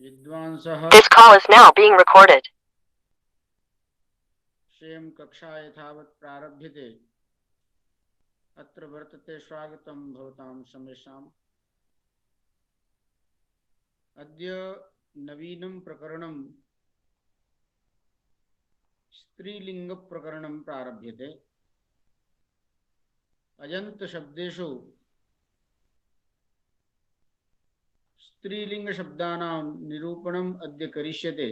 विद्वांसः This call is now being recorded. शेम कक्षा यथावत् प्रारभ्यते अत्र वर्तते स्वागतं भवतां सर्वेषाम्। अद्य नवीनं प्रकरणं स्त्रीलिङ्गप्रकरणं प्रारभ्यते। अजन्तशब्देषु स्त्रीलिङ्गशब्दानां निरूपणम् अद्य करिष्यते।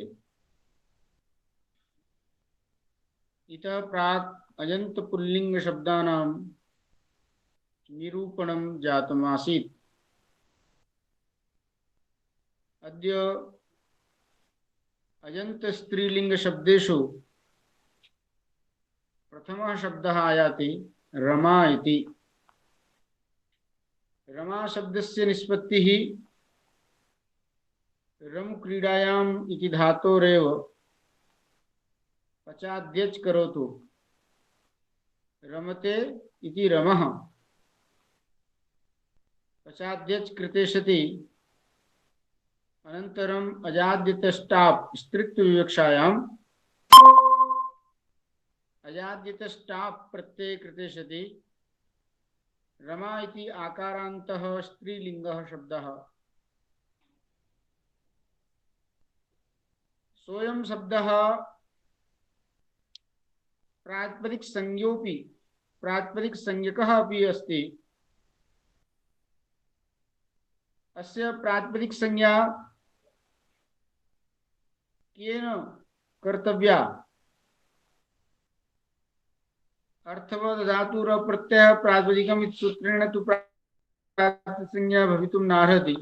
इतः प्राक् अजन्तपुल्लिङ्गशब्दानां निरूपणं जातमासीत्। अद्य अजन्तस्त्रीलिङ्गशब्देषु प्रथमः शब्दः आयाति रमा इति। रमा शब्दस्य निष्पत्तिः रम क्रीडायाम् इति धातोरेव पचाद्यच् करोतु रमते इति रमः पचाद्यच् कृते सति अनन्तरम् अजाद्यतस्टाप् स्त्रीत्वविवक्षायाम् अजाद्यतस्टाप् प्रत्यये कृते सति रमा इति आकारान्तः स्त्रीलिङ्गः शब्दः। सोऽयं शब्दः प्रातिपदिकसंज्ञोऽपि प्रातिपदिकसंज्ञकः अपि अस्ति। अस्य प्रातिपदिकसंज्ञा केन कर्तव्या? अर्थवत् धातुरप्रत्ययः प्रातिपदिकम् इति सूत्रेण तु प्रातिपदिकसंज्ञा भवितुं नार्हति।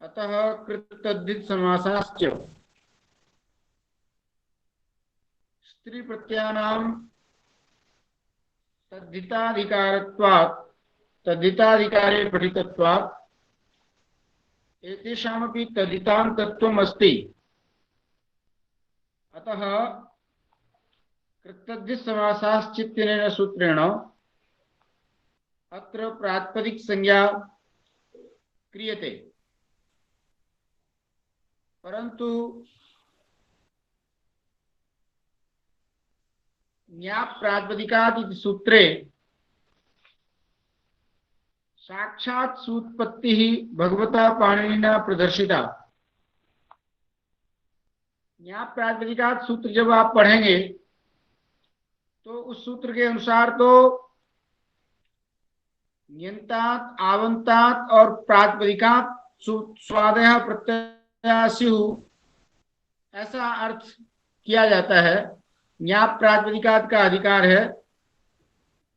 अतः कृत्तद्धित समासाश्च स्त्रीप्रत्ययानां तद्धिताधिकारत्वात् तद्धिताधिकारे पठितत्वात् एतेषामपि तद्धितान्तत्वम् अस्ति। अतः कृत्तद्धित समासाश्चित्यनेन सूत्रेण अत्र प्रातिपदिक संज्ञा क्रियते। परन्तु ज्ञाप् प्रातिपदिकात् इति सूत्रे साक्षात् सूत्पत्तिः भगवता पाणिनिना प्रदर्शिता। ज्ञाप् प्रातिपदिकात् सूत्र जब आप पढ़ेंगे तो उस सूत्र के अनुसार तो ण्यन्तात् आवन्तात् और प्रातिपदिकात् स्वादयः प्रत्ययाः स्युः ऐसा अर्थ किया जाता है। ज्ञाप् प्रातिपदिकात् का अधिकार है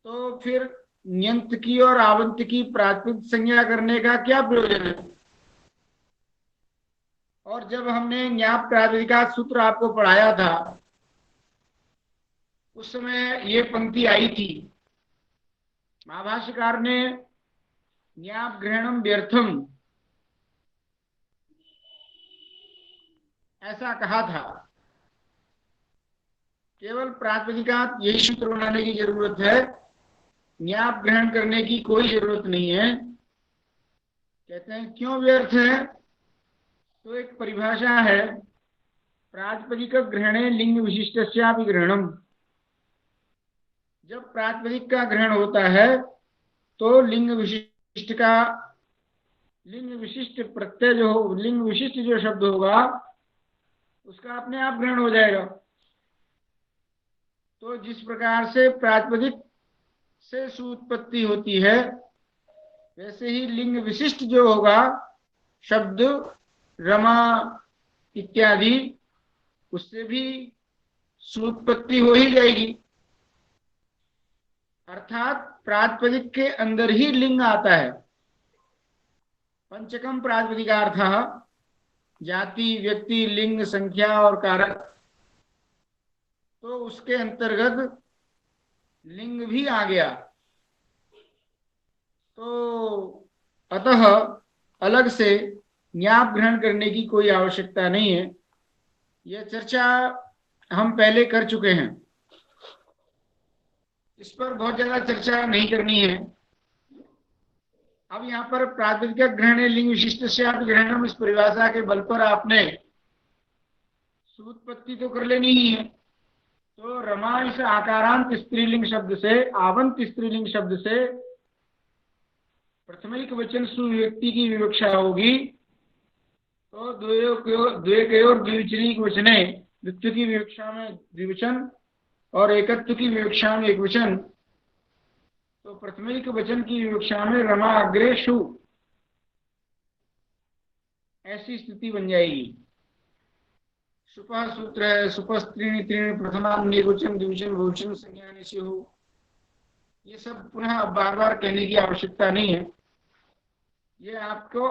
तो फिर ण्यंत की और आवंत की प्रातिपदिक संज्ञा करने का क्या प्रयोजन है? और जब हमने ज्ञाप् प्रातिपदिकात् सूत्र आपको पढ़ाया था उस समय ये पंक्ति आई थी। महाभाष्यकार ने ज्ञाप् ग्रहणम व्यर्थम ऐसा कहा था। केवल प्रातिपदिकात् यही सूत्र बनाने की जरूरत है, ज्ञाप् ग्रहण करने की कोई जरूरत नहीं है। कहते हैं क्यों व्यर्थ है? तो एक परिभाषा है प्रातिपदिक ग्रहणे लिंग विशिष्टस्यापि ग्रहणम। जब प्रातिपदिक का ग्रहण होता है तो लिंग विशिष्ट प्रत्यय जो लिंग विशिष्ट जो शब्द होगा उसका अपने आप ग्रहण हो जाएगा। तो जिस प्रकार से प्रातिपदिक से सुत्पत्ति होती है वैसे ही लिंग विशिष्ट जो होगा शब्द रमा इत्यादि उससे भी सुत्पत्ति हो ही जाएगी। अर्थात प्रातिपदिक के अंदर ही लिंग आता है। पंचकम प्रातिपदिकार्थः जाति व्यक्ति लिंग संख्या और कारक, तो उसके अंतर्गत लिंग भी आ गया। तो अतः अलग से ज्ञाप ग्रहण करने की कोई आवश्यकता नहीं है। यह चर्चा हम पहले कर चुके हैं, इस पर बहुत ज्यादा चर्चा नहीं करनी है। अब यहाँ पर प्रातिपदिक ग्रहण लिंग विशिष्ट से आप ग्रहणम इस परिभाषा के बल पर आपने सुत्पत्ति तो कर लेनी ही है। तो रमा इस आकारांत स्त्रीलिंग शब्द से, आवंत स्त्रीलिंग शब्द से प्रथमिक वचन सुव्यक्ति की विवक्षा होगी। तो द्वेकयोर द्विवचनिक वचने, द्वित्व की विवक्षा में द्विवचन और एकत्व की विवक्षा में एक वचन। तो प्रथमिक वचन की विवक्षा में रमा अग्रे शु, ऐसी स्थिति बन जाएगी। सुपह सूत्र है, सुपस्त्रीणि त्रीणि प्रथमाम निर्वचन द्विवचन बहुवचन संज्ञाने से हो। ये सब पुनः बार बार कहने की आवश्यकता नहीं है, ये आपको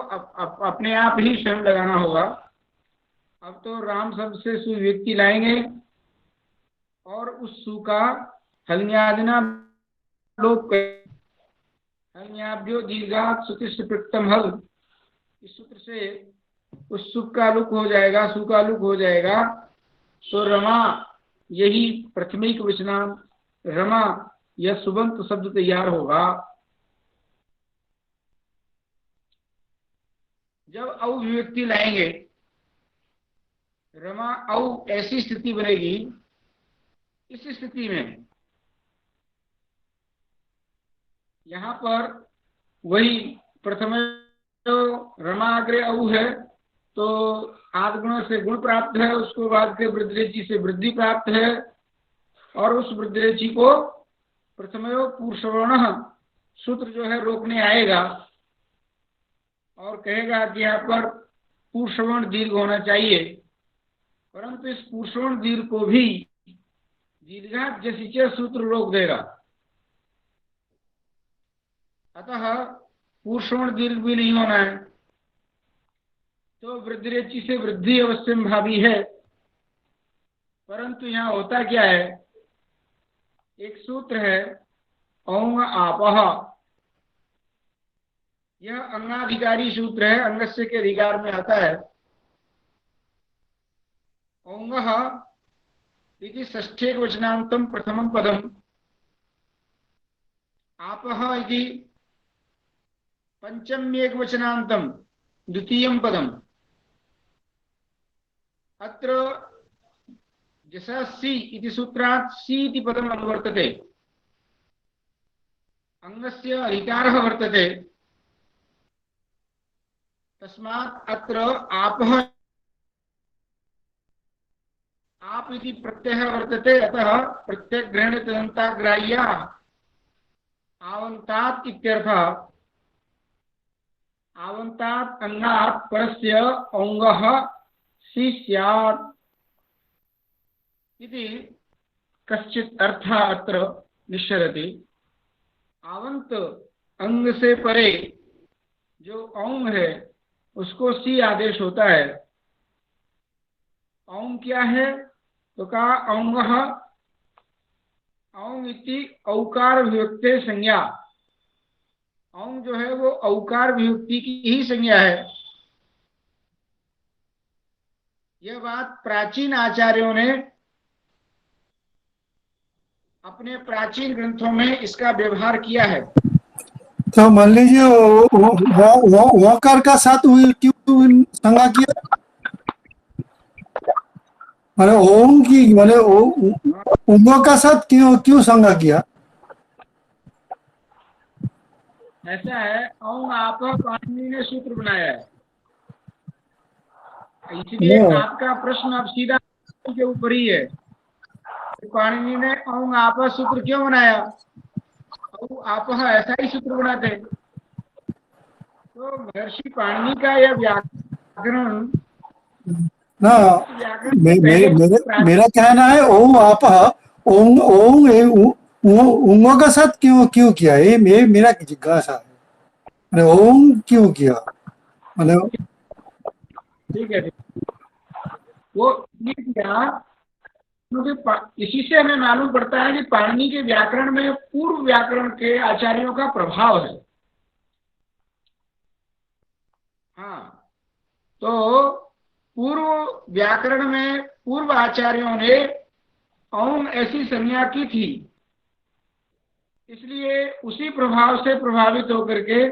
अपने आप ही स्वयं लगाना होगा। अब तो राम शब्द से सुव्यक्ति लाएंगे और उस सु का हलन्यादिना लोप, हलन्याभ्यो दीर्घात सुतिष्ठ प्रकृतम हल, इस सूत्र से उस सुख का लुक हो जाएगा, सु का लुक हो जाएगा। तो रमा, यही प्रथमिक वचनांत रमा, यह सुबंत शब्द तैयार होगा। जब औ विभक्ति लाएंगे रमा औ, ऐसी स्थिति बनेगी। इस स्थिति में यहां पर वही प्रथम रमाग्रे औ है, तो आदगुण से गुण प्राप्त है, उसको बाद के वृद्धिरेचि से वृद्धि प्राप्त है, और उस वृद्धिरेचि को प्रथमयो पुरुषवर्ण सूत्र जो है रोकने आएगा और कहेगा कि यहाँ पर पुरुषवर्ण दीर्घ होना चाहिए, परंतु इस पुरुषवर्ण दीर्घ को भी दीर्घात जैसे सूत्र रोक देगा। अतः पुरुषवर्ण दीर्घ भी नहीं होना है। तो वृद्धिरेचि से वृद्धि अवश्यम भावी है, परंतु यहाँ होता क्या है, एक सूत्र है औंग आपह, यह अंगाधिकारी सूत्र है, अंगस्य के अधिकार में आता है। औंगः इति षष्ठे वचनांतम प्रथमं पदम, आपः इति पंचम्येक वचनांतम द्वितीयं पदम। अत्र जैसा सी इति सूत्रात् सी इति पदम् अनुवर्तते, अंगस्य अधिकारः वर्तते, तस्मात् अत्र आपः आप इति प्रत्ययः वर्तते। अतः प्रत्ययग्रहणे तदन्ताग्राह्या आवन्तात् इत्यर्थः। आवन्तात् अंगात् परस्य औंगः सी स्यात् इति कश्चित् अर्थः अत्र निश्चरति। आवंत अंग से परे जो औंग है उसको सी आदेश होता है। औंग क्या है, तो कहा औंगः, औंग इति औकार विभक्ते संज्ञा। औंग जो है वो औकार विभक्ति की ही संज्ञा है। यह बात प्राचीन आचार्यों ने अपने प्राचीन ग्रंथों में इसका व्यवहार किया है। तो मान लीजिए वकार का साथ क्यों संज्ञा किया, माने ओम की, माने उंग का साथ क्यों संज्ञा किया? ऐसा है, औंग आप पाणिनि ने सूत्र बनाया है, इसलिए आपका प्रश्न अब सीधा के ऊपर ही है। पाणिनि ने औंग आप सूत्र क्यों बनाया? आप ऐसा ही सूत्र बनाते। तो महर्षि पाणिनि का यह व्याकरण ना, मेरा कहना है ओम आप ओम ओम उंगों का साथ क्यों किया, ये मेरा जिज्ञासा है। ओम क्यों किया, मतलब ठीक है, वो ये किया क्योंकि इसी से हमें मालूम पड़ता है कि पाणिनि के व्याकरण में पूर्व व्याकरण के आचार्यों का प्रभाव है। हाँ, तो पूर्व व्याकरण में पूर्व आचार्यों ने औंग ऐसी संज्ञा की थी, इसलिए उसी प्रभाव से प्रभावित होकर के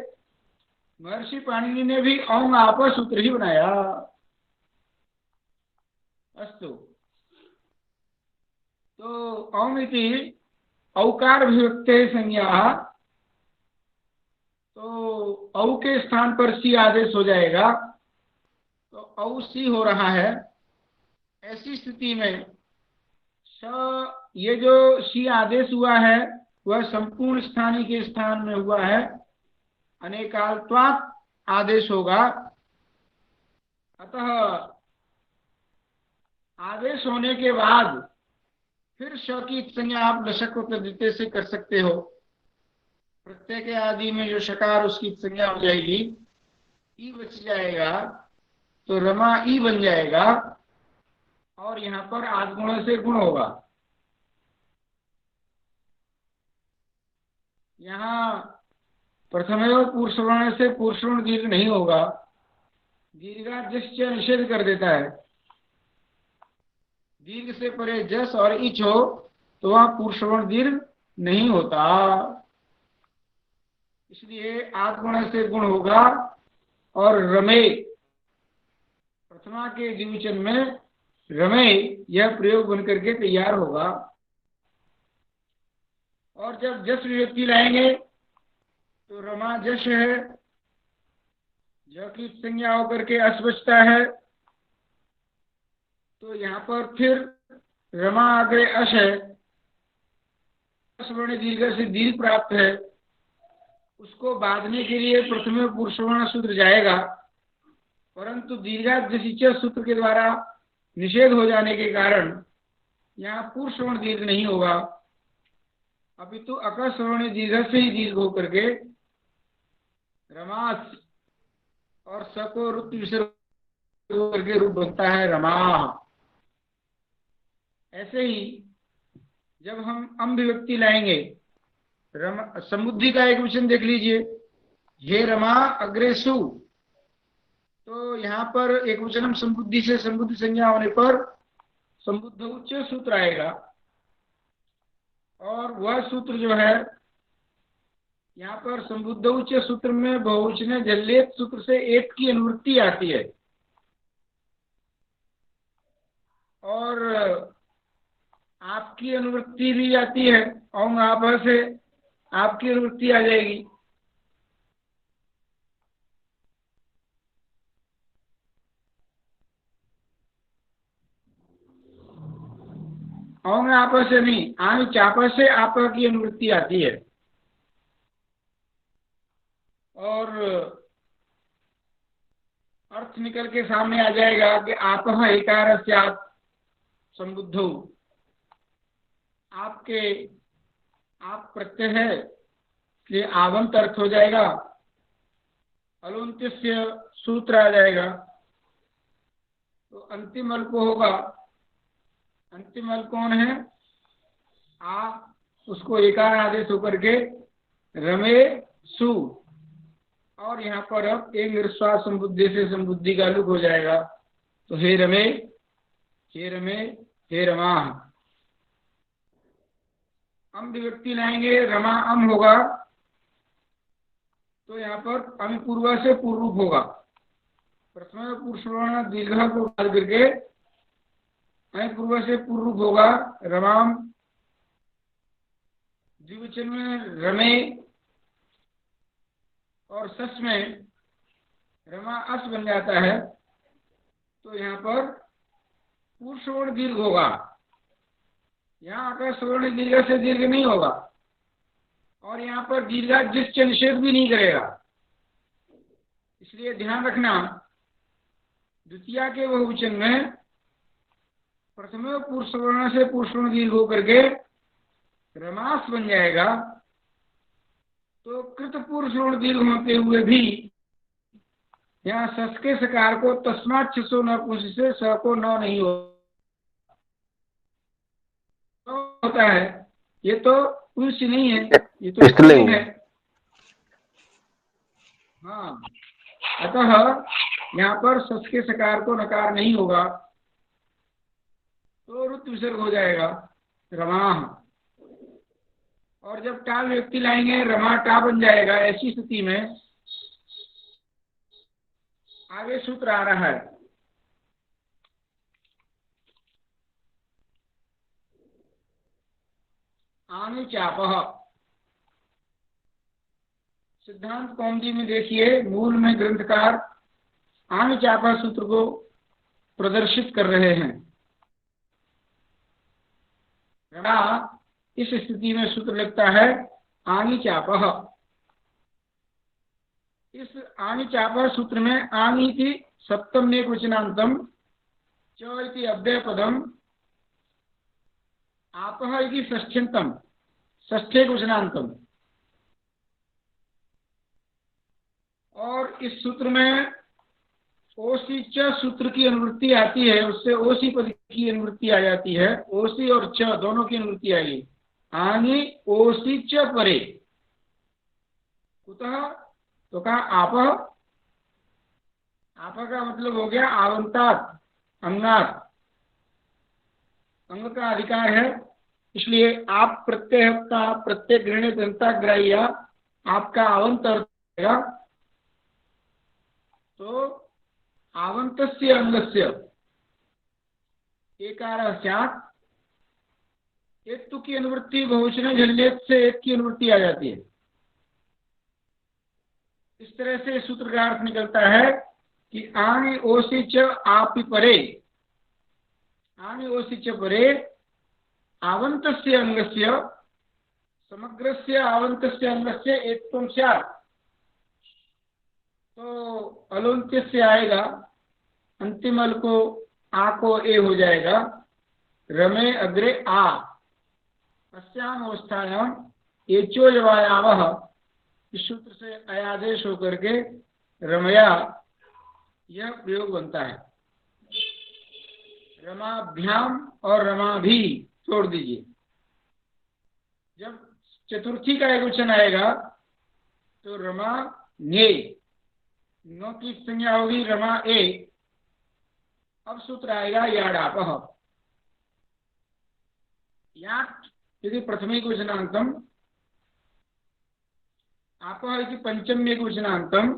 महर्षि पाणिनि ने भी औंग आप सूत्र ही बनाया। अस्तु। तो औंग इति औकार विभक्ते संज्ञा, तो औ के स्थान पर सी आदेश हो जाएगा, तो औ सी हो रहा है। ऐसी स्थिति में ये जो सी आदेश हुआ है वह संपूर्ण स्थानी के स्थान में हुआ है, अनेकाल्त्वात् आदेश होगा। अतः आदेश होने के बाद फिर श की संज्ञा आप लशक तद्धिते से कर सकते हो। प्रत्यय के आदि में जो शकार उसकी संज्ञा हो जाएगी, ई बच जाएगा, तो रमा ई बन जाएगा, और यहाँ पर आदगुण से गुण होगा। यहाँ प्रथमेव पुरुषवर्ण से पुरुषवर्ण दीर्घ नहीं होगा, दीर्घा जस निषेध कर देता है। दीर्घ से परे जस और इच हो तो वहां पुरुषवर्ण दीर्घ नहीं होता, इसलिए आत्मगुण से गुण होगा। और रमे, प्रथमा के द्विवचन में रमे यह प्रयोग बन करके तैयार होगा। और जब जस विभक्ति लाएंगे तो रमा जश है, ज की संज्ञा होकर के अस बचता है, तो यहाँ पर फिर रमा आगे अश है, स्वर्ण दीर्घ से दीर्घ प्राप्त है, उसको बांधने के लिए प्रथम पुरुषवर्ण सूत्र जाएगा, परंतु दीर्घादि सूत्र के द्वारा निषेध हो जाने के कारण यहाँ पुरुषवर्ण दीर्घ नहीं होगा, अपितु अकस्वर्ण दीर्घ से ही दीर्घ होकर के रमास और स को रुत विसर्ग करके रूप बनता है रमा। ऐसे ही जब हम अम विभक्ति लाएंगे, समुद्धि का एक वचन देख लीजिए, हे रमा अग्रेसु, तो यहाँ पर एक वचन संबुद्धि से संबुद्धि संज्ञा होने पर संबुद्ध उच्च सूत्र आएगा, और वह सूत्र जो है यहाँ पर संबुद्ध उच्च सूत्र में बहुवचन जल्लेत सूत्र से एक की अनुवृत्ति आती है, और आपकी अनुवृत्ति भी आती है, औंग आप से आपकी अनुवृत्ति आ जाएगी। औंग आप से नहीं, आंग चाप से आप की अनुवृत्ति आती है। और अर्थ निकल के सामने आ जाएगा कि आप एकार संबुद्धौ, आपके आप प्रत्यय है कि आवंत अर्थ हो जाएगा, अलुंत्य सूत्र आ जाएगा, तो अंतिम अल्प होगा। अंतिम अल्प कौन है? आ, उसको एकार आदेश होकर के रमे सु, और यहाँ पर अब एक निर्स्वास संबुद्धि से संबुद्धि का लुक हो जाएगा, तो हे रमे हे रमे हे रमा। अम विभक्ति लाएंगे, रमा अम होगा, तो यहाँ पर अम पूर्व से पूर्व रूप होगा। प्रथम पुरुषवर्ण दीर्घ को बाध करके अम पूर्व से पूर्व रूप होगा रमाम। द्विवचन में रमे और सस में रमा अस बन जाता है, तो यहाँ पर पुरुषवर्ण दीर्घ होगा, यहाँ आकर स्वर्ण दीर्घ से दीर्घ नहीं होगा, और यहाँ पर दीर्घा जिस निषेध भी नहीं करेगा। इसलिए ध्यान रखना, द्वितीया के बहुवचन में प्रथम पुरुषवर्ण से पुरुषवर्ण दीर्घ होकर के रमास बन जाएगा, तो कृत पुरुषवर्ण दीर्घ होते हुए भी यहाँ सस के सकार को तस्मात् छसो न पुंस से स को न नहीं होता है। ये तो पुंस नहीं है, ये तो स्त्रीलिंग है। हाँ, अतः यहाँ पर सस के सकार को नकार नहीं होगा, तो रुत विसर्ग हो जाएगा रमा। और जब टा व्यक्ति लाएंगे रमा टा बन जाएगा। ऐसी स्थिति में आगे सूत्र आ रहा है। आनि चापः। सिद्धांत कौमुदी में देखिए, मूल में ग्रंथकार आनि चापः सूत्र को प्रदर्शित कर रहे हैं। इस स्थिति में सूत्र लिखता है आनि चापः। इस आनि चापः सूत्र में आनि इति सप्तम एकवचनान्तम, च इति अव्ययपदम, आपः इति षष्ठ्यन्तम, षष्ठेकवचनान्तम। और इस सूत्र में ओसी च सूत्र की अनुवृत्ति आती है, उससे ओसी पद की अनुवृत्ति आ जाती है। ओसी और च दोनों की अनुवृत्ति आएगी। आनि ओसी च परे, कुतः तो कहा आपः। आपः का मतलब हो गया आवंतात्, अंगात्, अंग का अधिकार है, इसलिए आप प्रत्यय का प्रत्यय गृहणित अंतःग्राह्य आपका आवंत अर्थ होगा। तो आवंतस्य अंगस्य एकारः स्यात्। एत्तु की अनुवृत्ति बहुवचन झल्लेत से एक की अनुवृत्ति आ जाती है। इस तरह से सूत्र का अर्थ निकलता है कि आनि ओसी च आपि परे, आनि ओसी च परे आवन्तस्य अंगस्य समग्रस्य आवन्तस्य अंगस्य एकत्वं स्यात्। तो अलोन्त्य से आएगा, अंतिम अल को आ को ए हो जाएगा। रमे अग्रे आ, अस्याम अवस्थायाम एचो यवायावः। इस सूत्र से अयादेश होकर के रमया यह प्रयोग बनता है। रमाभ्याम और रमा भी छोड़ दीजिए। जब चतुर्थी का एकवचन आएगा तो रमा ने, नो की संज्ञा होगी रमा ए। अब सूत्र आएगा याडापः। याट यदि प्रथमिक वचनान्तम, आपः इति पंचमी एकवचनान्तम,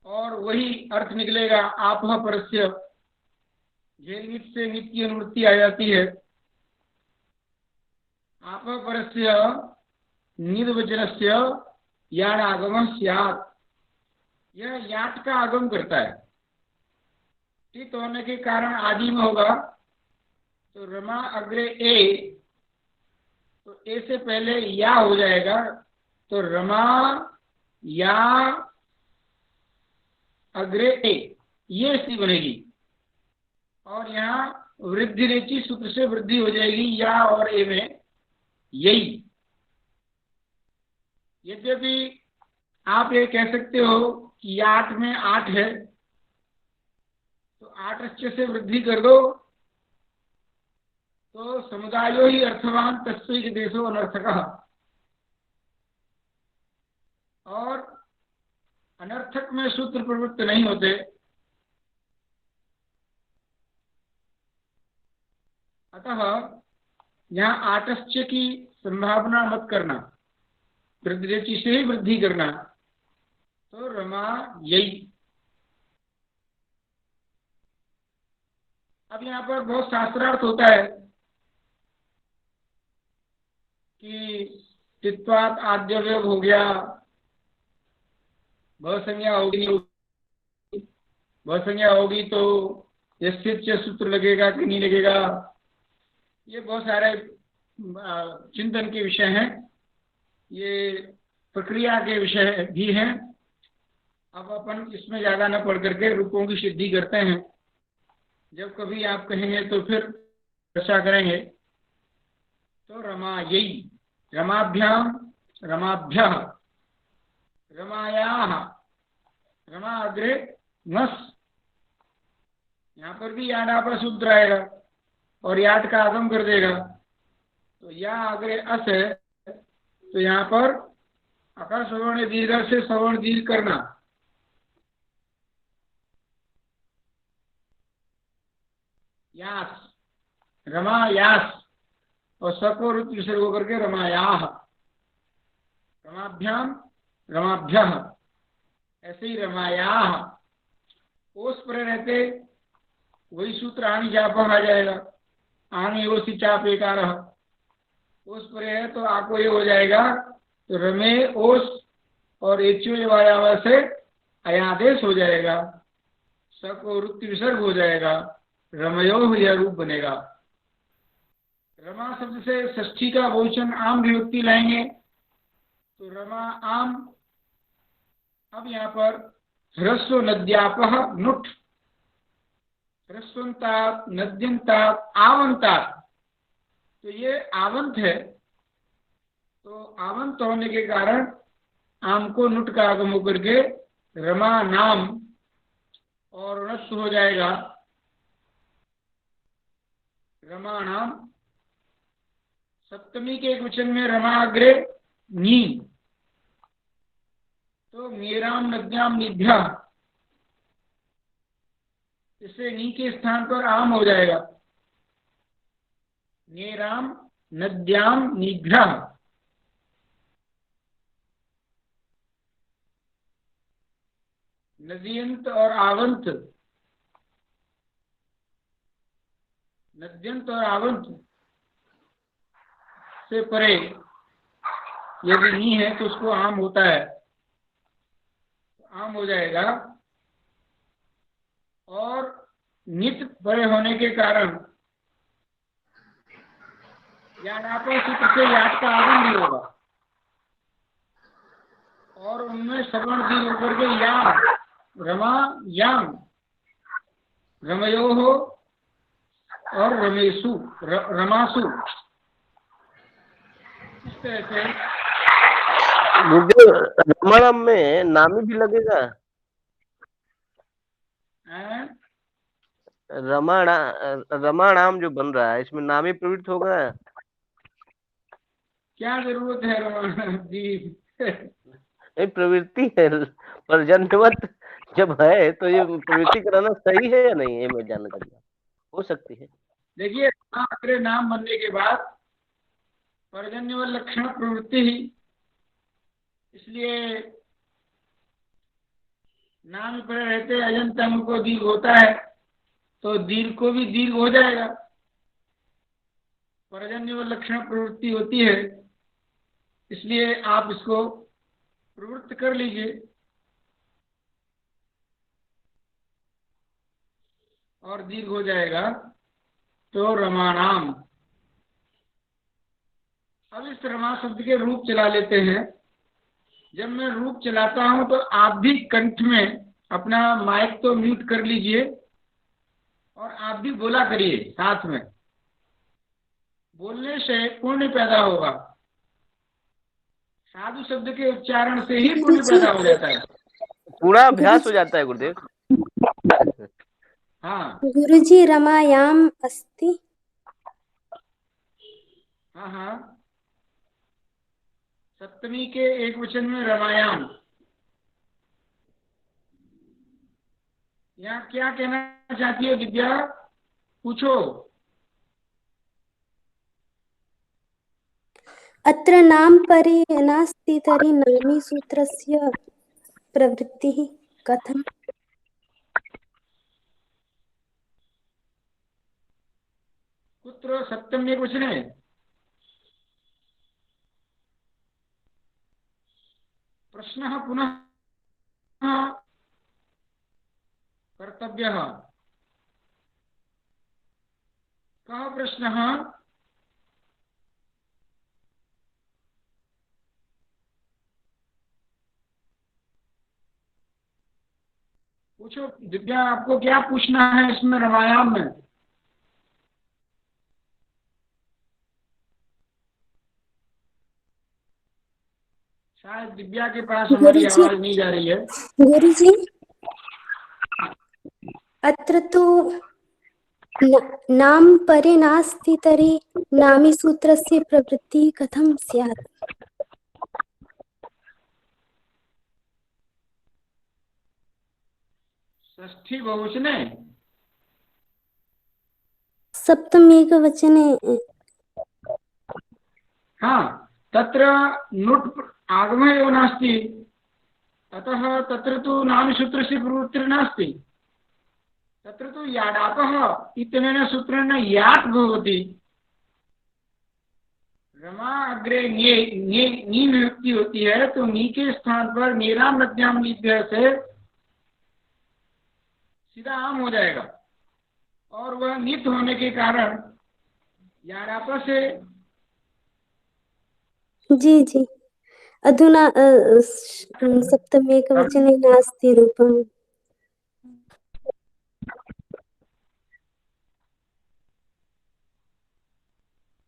और वही अर्थ निकलेगा आपः परस्य। झेल नित से नित की अनुवृत्ति आ जाती है। आपः परस्य निद वचनस्य याड आगमः स्यात्। यह याट का आगम करता है। टित होने के कारण आदि में होगा, तो रमा अग्रे ए, तो ए से पहले या हो जाएगा, तो रमा या अग्रे ए, ये स्थिति बनेगी। और यहाँ वृद्धि रेची सूत्र से वृद्धि हो जाएगी या और ए में, यही। यद्यपि आप ये कह सकते हो कि 8 में 8 है, तो 8 अच्छे से वृद्धि कर दो, तो समुदायो ही अर्थवान तस्वीर देशो अनर्थकः। और अनर्थक में सूत्र प्रवृत्त नहीं होते। अतः यहाँ आटस्य की संभावना मत करना, वृद्धि से ही वृद्धि करना। तो रमा यही। अब यहाँ पर बहुत शास्त्रार्थ होता है कि चित्वात आद्यवयव हो गया, बहुसंज्ञा होगी नहीं होगी, बहुसंज्ञा होगी तो यस्य सूत्र लगेगा कि नहीं लगेगा। ये बहुत सारे चिंतन के विषय हैं, ये प्रक्रिया के विषय भी हैं। अब अपन इसमें ज्यादा न पढ़ करके रूपों की सिद्धि करते हैं। जब कभी आप कहेंगे तो फिर चर्चा करेंगे। तो रमा यही, रमाभ्याम, रमाभ्यः, रमायाः, रमा अग्रे नस। यहाँ पर भी याडापः सूत्र आएगा और याट का आगम कर देगा। तो या अग्रे अस है, तो यहाँ पर अकार सवर्ण दीर्घ से सवर्ण दीर्घ करना। यास, रमा यास, और सको रुत विसर्ग होकर के रमायाः, रमाभ्याम, रमाभ्यः, ऐसे ही रमायाः ओस पर रहते वही सूत्र आनी जापह आ जाएगा। आनी ओसी चाप एकारः ओस पर है तो आपको ये हो जाएगा। तो रमे ओस और एचो वायावा से अयादेश हो जाएगा। स को वृत्ति विसर्ग हो जाएगा। रमयो यह रूप बनेगा। रमा शब्द से षष्ठी का बहुवचन आम विभक्ति लाएंगे तो रमा आम। अब यहाँ पर ह्रस्व नद्यापह नुट ह्रस्वंतात नद्यंतात आवंतात। तो ये आवंत है तो आवंत होने के कारण आम को नुट का आगम होकर के रमा नाम और ह्रस्व हो जाएगा रमा नाम। सप्तमी के एक वचन में रमा अग्रे नी तो मीराम नद्याम निभ्या। इससे नी के स्थान पर आम हो जाएगा नीराम नद्याम निभ्या। नदियंत और आवंत नद्यंत और आवंत से परे यदि नी है तो उसको आम होता है आम हो जाएगा। और नित बड़े होने के कारण यादापों सूत्र से याद का आगम भी होगा और उनमें श्रवण भी होकर के याम रमा याम रमयो हो और रमेशु रमासु। इस तरह से मुझे रमणम में नामी भी लगेगा। रमाणा रमाणाम जो बन रहा है इसमें नामी प्रवृत्त होगा। क्या जरूरत है रमण जी? नहीं प्रवृत्ति है पर्जन्यवत जब है तो ये प्रवृत्ति कराना सही है या नहीं ये मैं जानना चाहता हूँ। हो सकती है। देखिए अग्रे नाम बनने के बाद पर्जन्य व लक्षण प्रवृत्ति ही। इसलिए नाम पर रहते अजंत अंग को दीर्घ होता है तो दीर्घ को भी दीर्घ हो जाएगा। पर्जन्य व लक्षण प्रवृत्ति होती है इसलिए आप इसको प्रवृत्त कर लीजिए और दीर्घ हो जाएगा तो रमानाम। अब इस रमा शब्द के रूप चला लेते हैं। जब मैं रूप चलाता हूं तो आप भी कंठ में अपना माइक तो म्यूट कर लीजिए और आप भी बोला करिए साथ में। बोलने से पुण्य पैदा होगा। साधु शब्द के उच्चारण से ही पुण्य पैदा हो जाता है। पूरा अभ्यास हो जाता है गुरुदेव। हाँ गुरुजी रमायाम अस्ति। हाँ हाँ सप्तमी के एक वचन में रमायाम। यहाँ क्या कहना चाहती हो दिव्या? पूछो। अत्र नाम परे नास्ति तर्हि नामी सूत्रस्य प्रवृत्तिः कथम्? कुत्र सप्तमी के वचने प्रश्नः पुनः कर्तव्यः। कः प्रश्नः? पूछो दिव्या, आपको क्या पूछना है इसमें रामायण में? शायद दिव्या के पास हमारी आवाज नहीं जा रही है। गुरुजी अत्र तो नाम परे नास्ति तर्हि नामी सूत्रस्य प्रवृत्तिः कथं स्यात्? षष्ठी बहुवचने सप्तमेकवचने। हाँ तत्र नुट् आगमः एव नास्ति अतः तत्र तु नामसूत्रस्य प्रवृत्तिर्नास्ति, तत्र तु याडापः इत्यनेन सूत्रेण याट् भवति। रमा अग्रे नी विभक्ति होती है तो नी के स्थान पर नीराम नद्याम निभ्य से सीधा आम हो जाएगा, और वह नित होने के कारण याडापा से। जी जी। अधुना सप्तमी एकवचने नास्ति रूपम्।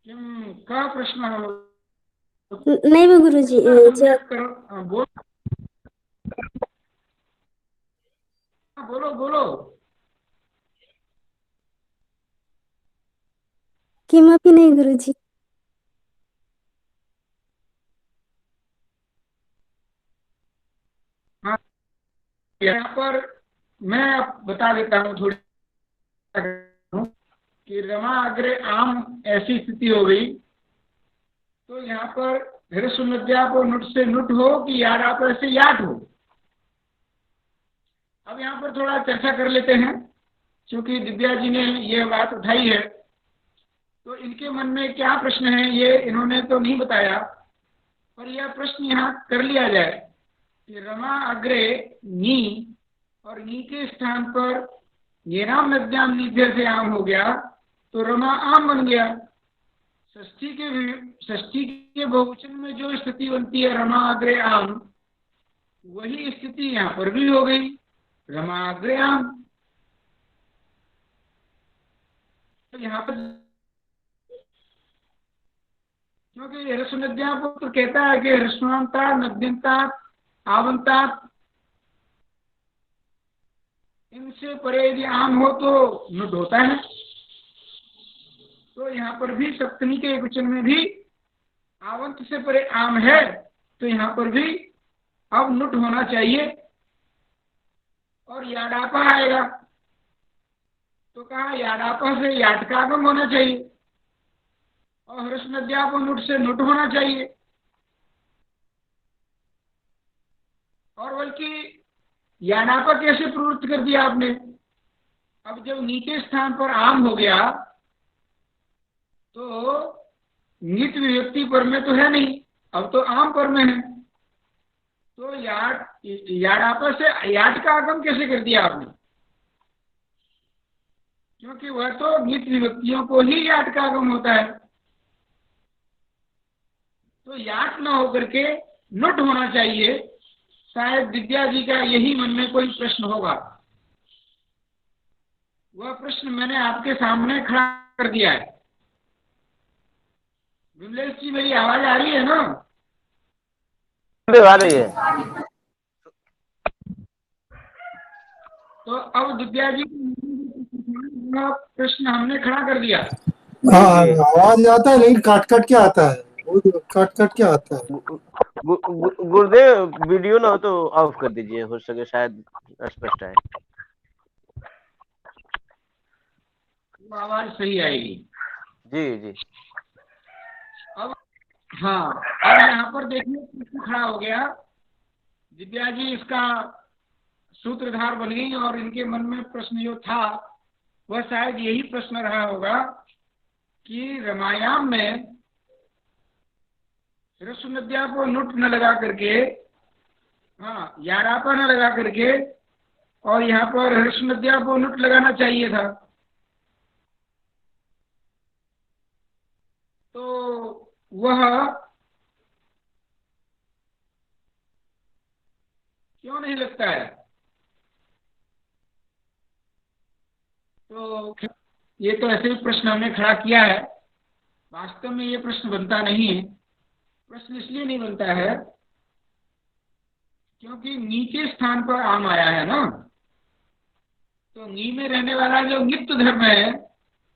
किं कः प्रश्नः? नैव गुरुजी, बोलो बोलो। किमपि नहीं गुरुजी। हाँ, यहाँ पर मैं बता देता हूँ थोड़ी कि रमा अग्रे आम ऐसी स्थिति हो गई तो यहाँ पर ह्रस्व नुट से नुट हो कि याड से याट हो। अब यहाँ पर थोड़ा चर्चा कर लेते हैं, क्योंकि दिव्या जी ने ये बात उठाई है तो इनके मन में क्या प्रश्न है ये इन्होंने तो नहीं बताया, पर यह प्रश्न यहाँ कर लिया जाए कि रमा अग्रे नी और नी के स्थान पर येराम नद्याम निध्य से आम हो गया तो रमा आम बन गया। षष्ठी के बहुवचन में जो स्थिति बनती है रमा अग्रे आम, वही स्थिति यहाँ पर भी हो गई, रमा अग्रे आम। तो यहाँ पर क्योंकि ह्रस्व नद्याम तो कहता है कि ह्रस्वांता नद्यंता आवंता इनसे परे यदि आम हो तो नुट होता है। तो यहाँ पर भी सप्तमी के एकवचन में भी आवंत से परे आम है तो यहाँ पर भी अब नुट होना चाहिए और याडापा आएगा तो कहा याडापा से याट का आगम होना चाहिए और ह्रस्व नद्याप नुट से नुट होना चाहिए। और बल्कि याडापा कैसे प्रवृत्त कर दिया आपने? अब जब नीचे स्थान पर आम हो गया तो नित विभक्ति पर में तो है नहीं, अब तो आम पर में है, तो याडापा से याट का आगम कैसे कर दिया आपने? क्योंकि वह तो नित विभक्तियों को ही याट का आगम होता है, तो याट न होकर के नुट होना चाहिए। शायद विद्या जी का यही मन में कोई प्रश्न होगा, वह प्रश्न मैंने आपके सामने खड़ा कर दिया है। विमलेश जी मेरी आवाज आ रही है ना? आ रही है। तो अब विद्या जी प्रश्न हमने खड़ा कर दिया। हाँ आवाज आता है लेकिन काट काट के आता है, काट काट के आता है। गुरुदेव वीडियो ना हो तो ऑफ कर दीजिए, हो सके शायद स्पष्ट है। आवाज सही आएगी। जी जी। अब हाँ, अब यहाँ पर देखिए प्रश्न खड़ा हो गया, दिव्या जी इसका सूत्रधार बन गई और इनके मन में प्रश्न जो था वह शायद यही प्रश्न रहा होगा कि रामायण में ह्रस्व नद्या को नुट न लगा करके, हाँ याडापा न लगा करके, और यहाँ पर ह्रस्व नद्या को नुट लगाना चाहिए था, तो वह क्यों नहीं लगता है? तो ये तो ऐसे ही प्रश्न हमने खड़ा किया है, वास्तव में ये प्रश्न बनता नहीं है। प्रश्न इसलिए नहीं बनता है क्योंकि नीचे स्थान पर आम आया है ना, तो नी में रहने वाला जो नित्य धर्म है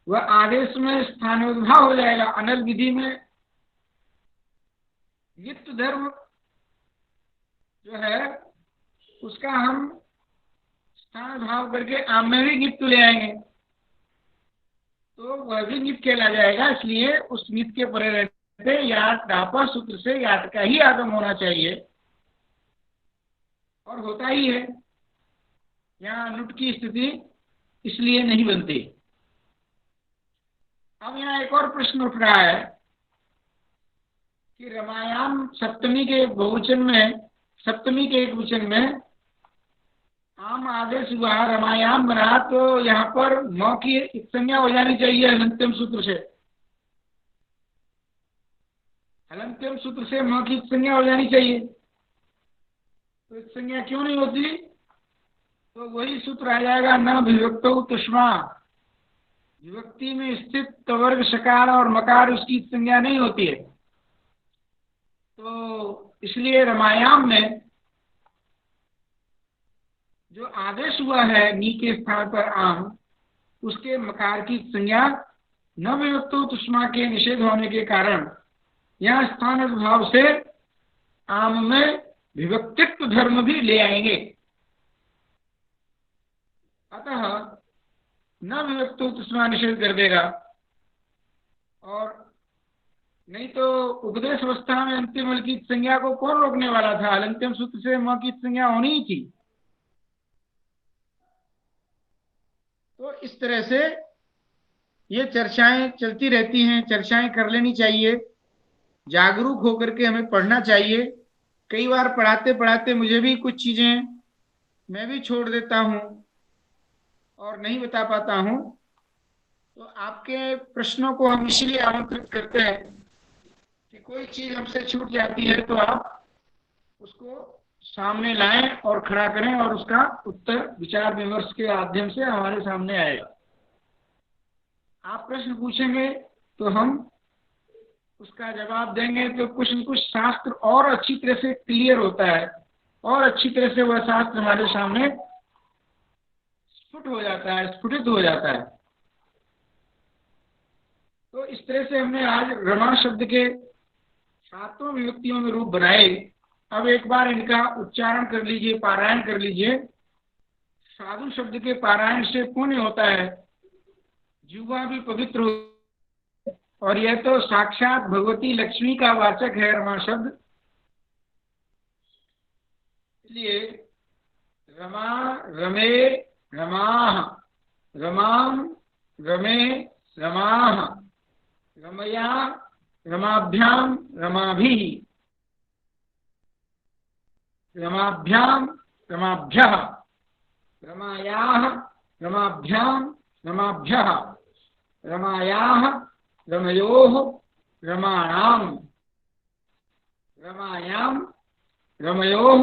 वह आदेश में स्थानोद्भाव हो जाएगा। अनल विधि में नित्य धर्म जो है उसका हम स्थान भाव करके आम में भी नित्य ले आएंगे तो वह भी नित्य कहला जाएगा। इसलिए उस नित्य के परे रहते याट डापा सूत्र से याट का ही आगम होना चाहिए और होता ही है। यहाँ नुट की स्थिति इसलिए नहीं बनती। अब यहाँ एक और प्रश्न उठ रहा है कि रमायाम सप्तमी के बहुवचन में, सप्तमी के एक वचन में आम आदेश हुआ, रमायाम बना, तो यहाँ पर म की संज्ञा हो जानी चाहिए हलंत्यम सूत्र से। हलंत्यम सूत्र से म की संज्ञा हो जानी चाहिए। तो संज्ञा क्यों नहीं होती? तो वही सूत्र आ जाएगा, न विभक्तो तुष्मा। विभक्ति में स्थित तवर्ग शकार और मकार, उसकी संज्ञा नहीं होती है। तो इसलिए रमायाम में जो आदेश हुआ है नी के स्थान पर आम, उसके मकार की संज्ञा न विभक्तो तुष्मा के निषेध होने के कारण यहाँ स्थान भाव से आम में विभक्तित्व धर्म भी ले आएंगे। अतः न विभक्तो तुष्मा निषेध कर देगा। और नहीं तो उपदेश अवस्था में अंतिम अल की संज्ञा को कौन रोकने वाला था? अंतिम सूत्र से म की संज्ञा होनी ही थी। तो इस तरह से ये चर्चाएं चलती रहती हैं, चर्चाएं कर लेनी चाहिए, जागरूक होकर के हमें पढ़ना चाहिए। कई बार पढ़ाते पढ़ाते मुझे भी कुछ चीजें मैं भी छोड़ देता हूं और नहीं बता पाता हूं। तो आपके प्रश्नों को हम इसलिए आमंत्रित करते हैं कि कोई चीज हमसे छूट जाती है तो आप उसको सामने लाएं और खड़ा करें, और उसका उत्तर विचार विमर्श के माध्यम से हमारे सामने आएगा। आप प्रश्न पूछेंगे तो हम उसका जवाब देंगे, तो कुछ न कुछ शास्त्र और अच्छी तरह से क्लियर होता है, और अच्छी तरह से वह शास्त्र हमारे सामने स्फुट हो जाता है, स्फुटित हो जाता है। तो इस तरह से हमने आज रमा शब्द के 7 विभक्तियों में रूप बनाए। अब एक बार इनका उच्चारण कर लीजिए, पारायण कर लीजिए। साधु शब्द के पारायण से पुण्य होता है, जीवा भी पवित्र हो, और यह तो साक्षात भगवती लक्ष्मी का वाचक है रमा शब्द। इसलिए रमा, रमे, रमाः, रमाम, रमे, रमाः, रमया, रमाभ्याम, रमाभिः, रमाभ्याम, रमाभ्यः, रमायाः, रमाभ्याम, रमाभ्यः, रमायाः, रमयोः, रमाणाम्, रमायाम्, रमयोः,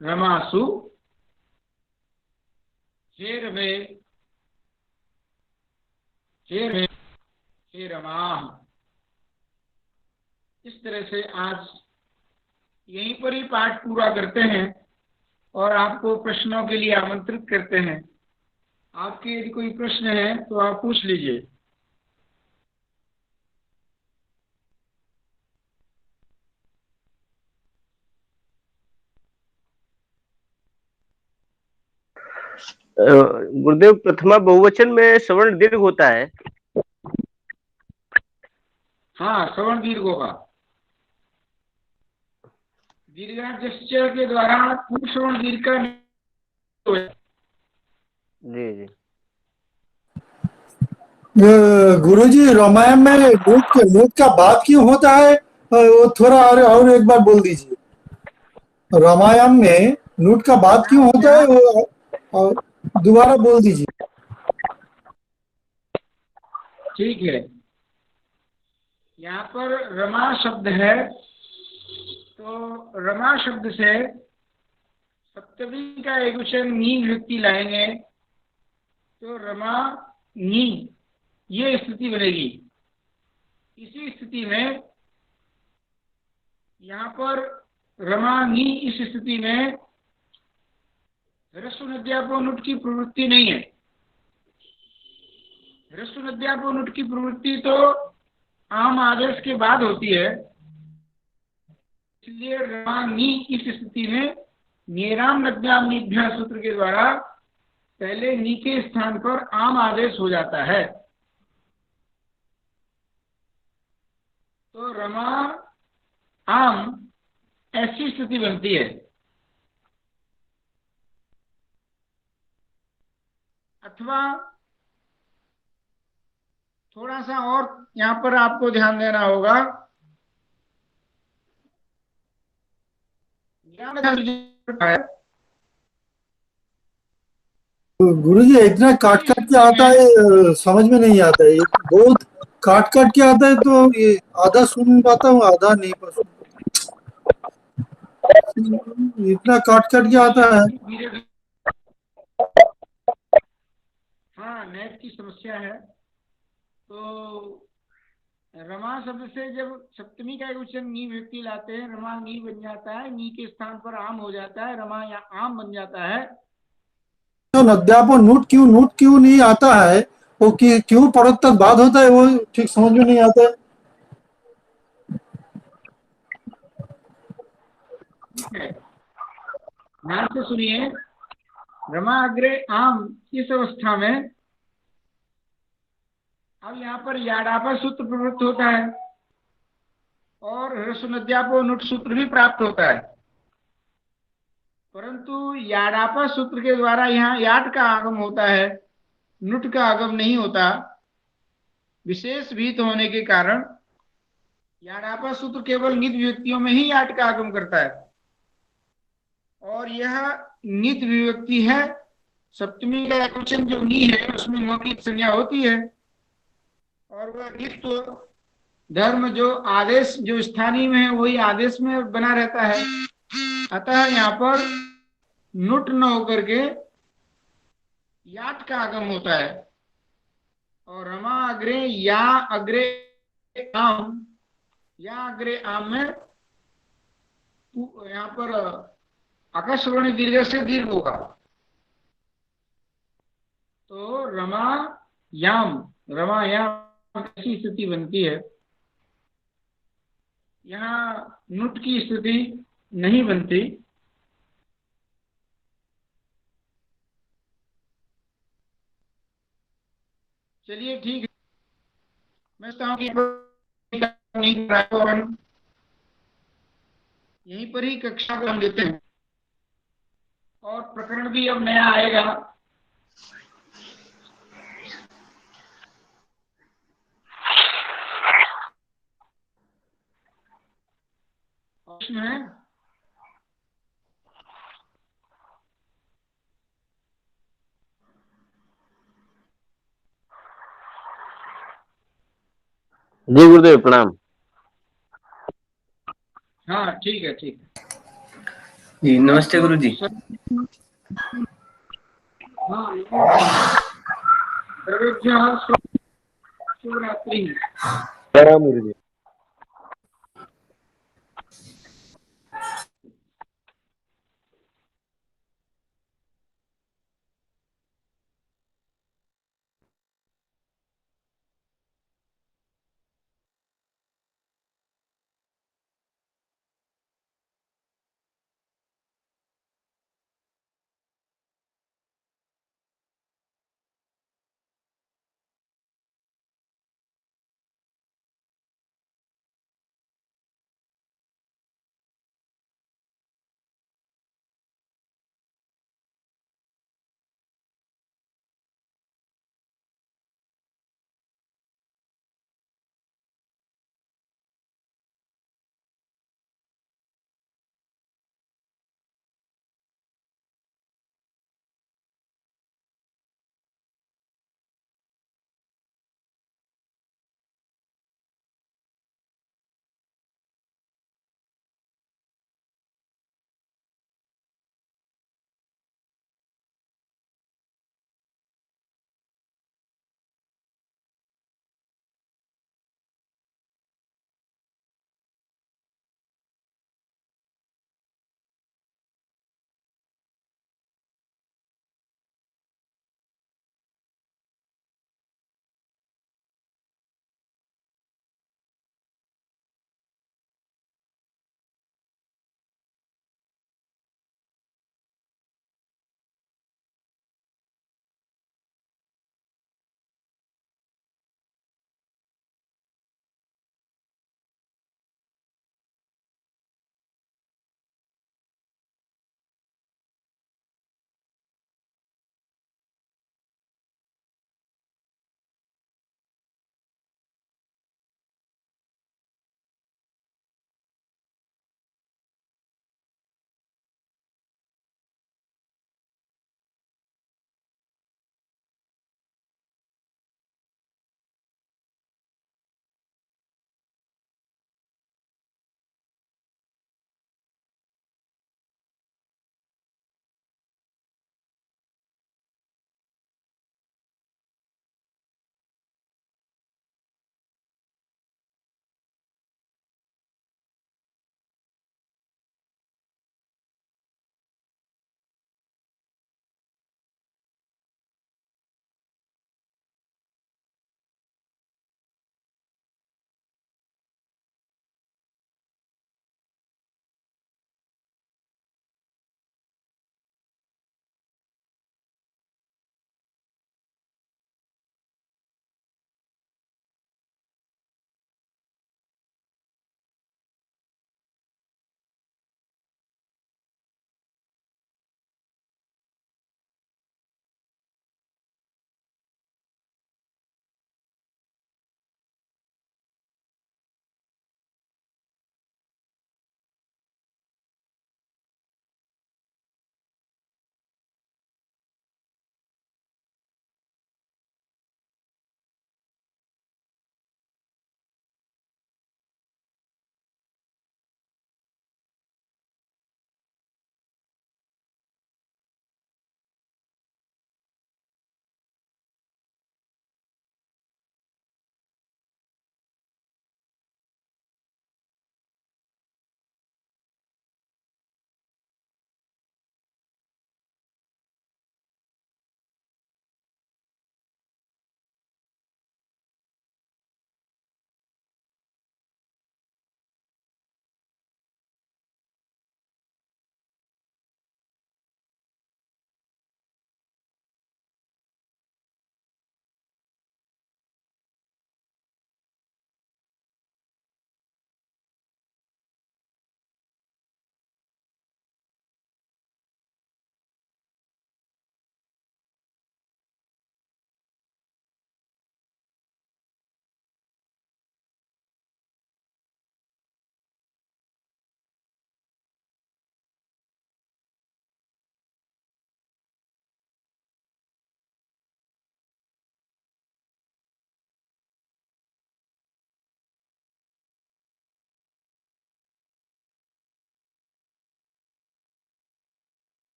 रमासु, हे रमे, हे रमे, हे रमाः। इस तरह से आज यहीं पर ही पाठ पूरा करते हैं और आपको प्रश्नों के लिए आमंत्रित करते हैं। आपके यदि कोई प्रश्न है तो आप पूछ लीजिए। गुरुदेव, प्रथमा बहुवचन में सवर्ण दीर्घ होता है। हाँ, सवर्ण दीर्घ होगा। दीर्घाजस्य के द्वारा पूर्ण सवर्ण दीर्घ का जी जी। गुरुजी, रामायण में नोट का बात क्यों होता है? वो थोड़ा और एक बार बोल दीजिए। रामायण में नोट का बात क्यों होता है, वो दोबारा बोल दीजिए। ठीक है। यहाँ पर रमा शब्द है, तो रमा शब्द से सप्तमी का एक वचन नी विभक्ति लाएंगे तो रमा नी, ये स्थिति बनेगी। इसी स्थिति में यहाँ पर रमा नी, इस स्थिति में ह्रस्व नद्यापो नुट की प्रवृत्ति नहीं है। ह्रस्व नद्यापो नुट की प्रवृत्ति तो आम आदेश के बाद होती है। इसलिए रमा नी इस स्थिति में नेराम नद्याम निभ्या सूत्र के द्वारा पहले नी के स्थान पर आम आदेश हो जाता है। तो रमा आम, ऐसी स्थिति बनती है। अथवा थोड़ा सा और यहाँ पर आपको ध्यान देना होगा, गुरुजी इतना काट काट के आता है, समझ में नहीं आता है, बहुत काट काट के आता है, तो ये आधा सुन पाता हूँ आधा नहीं पाता, इतना काट काट के आता है। हाँ, नेट की समस्या है। तो रमा शब्द से जब सप्तमी का एक उच्चारण नी व्यक्ति लाते हैं, रमा नी बन जाता है, नी के स्थान पर आम हो जाता है, रमा या आम बन जाता है। तो अध्यापन नोट क्यों नहीं आता है, वो क्यों परत तक बाद होता है, वो ठीक समझ में नहीं आता है। ध्यान से सुनिए, रमा अग्रे आम इस अवस्था में अब यहाँ पर याडापा सूत्र प्रवृत्त होता है और ह्रस्व नुट सूत्र भी प्राप्त होता है, परंतु याडापा सूत्र के द्वारा यहाँ याट का आगम होता है, नुट का आगम नहीं होता। विशेष भीत होने के कारण याडापा सूत्र केवल नित विभक्तियों में ही याट का आगम करता है, और यह नित विभक्ति है। सप्तमी का एकवचन जो नी है उसमें मौखिक संज्ञा होती है, और वह नित्व धर्म जो आदेश जो स्थानीय में है वही आदेश में बना रहता है। अतः यहाँ पर नुट न होकर के याट का आगम होता है, और रमा अग्रे या अग्रे आम, या अग्रे आम में यहाँ पर आकाशवाणी दीर्घ से दीर्घ होगा, तो रमा याम ऐसी स्थिति बनती है। यहाँ नुट की स्थिति नहीं बनती। चलिए ठीक है, मैं समझता हूँ कि यहीं पर ही कक्षा को हम लेते हैं, और प्रकरण भी अब नया आएगा। है जी गुरुदेव प्रणाम। हाँ ठीक है ठीक है जी नमस्ते गुरु जी। हाँ शुभ रात्रि। प्रणाम गुरुदेव।